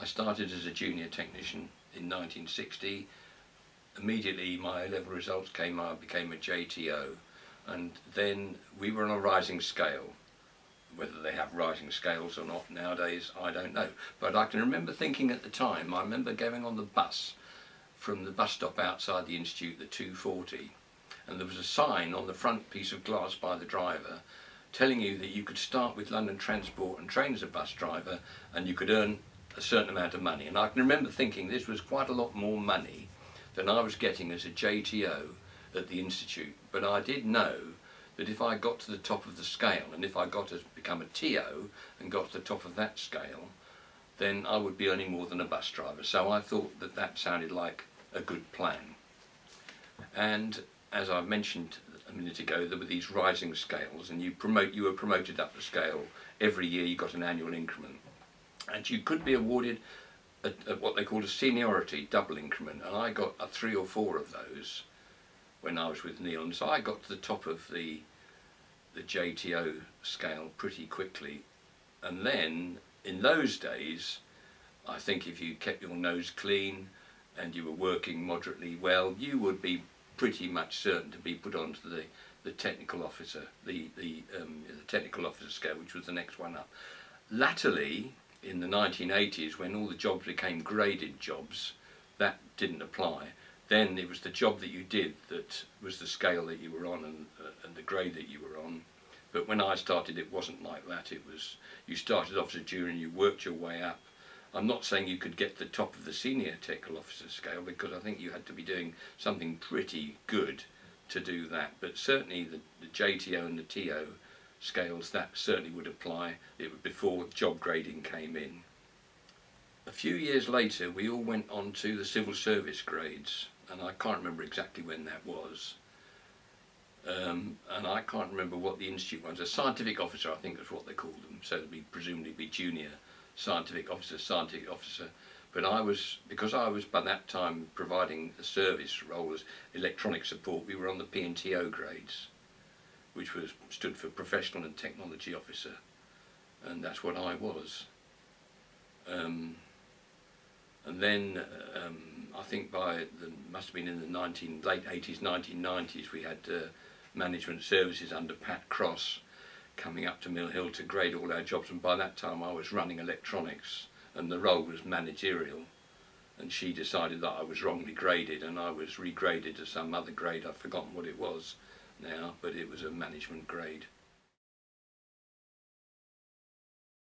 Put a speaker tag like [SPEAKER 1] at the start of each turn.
[SPEAKER 1] I started as a junior technician in 1960. Immediately my A-level results came, I became a JTO, and then we were on a rising scale. Whether they have rising scales or not nowadays, I don't know. But I can remember thinking at the time, I remember going on the bus from the bus stop outside the institute, the 240, and there was a sign on the front piece of glass by the driver telling you that you could start with London Transport and train as a bus driver and you could earn a certain amount of money. And I can remember thinking this was quite a lot more money than I was getting as a JTO at the institute. But I did know that if I got to the top of the scale, and if I got to become a TO and got to the top of that scale, then I would be earning more than a bus driver. So I thought that that sounded like a good plan. And as I mentioned a minute ago, there were these rising scales, and you were promoted up the scale. Every year you got an annual increment. And you could be awarded what they called a seniority double increment, and I got 3 or 4 of those when I was with Neil, and so I got to the top of the JTO scale pretty quickly. And then in those days, I think if you kept your nose clean and you were working moderately well, you would be pretty much certain to be put onto the technical officer, the technical officer scale, which was the next one up. Latterly, in the 1980s, when all the jobs became graded jobs, that didn't apply. Then it was the job that you did that was the scale that you were on and the grade that you were on. But when I started, it wasn't like that. It was, you started off as a junior and you worked your way up. I'm not saying you could get to the top of the senior technical officer scale, because I think you had to be doing something pretty good to do that. But certainly the JTO and the TO scales, that certainly would apply. It was before job grading came in. A few years later, we all went on to the civil service grades, and I can't remember exactly when that was. And I can't remember what the institute was. A scientific officer, I think is what they called them. So it'd be presumably be junior scientific officer. But I was, because I was by that time providing a service role as electronic support, we were on the P&TO grades, which stood for Professional and Technology Officer, and that's what I was. And then I think must have been in the late 80s, 1990s, we had management services under Pat Cross coming up to Mill Hill to grade all our jobs, and by that time I was running electronics and the role was managerial, and she decided that I was wrongly graded and I was regraded to some other grade. I've forgotten what it was now, but it was a management grade.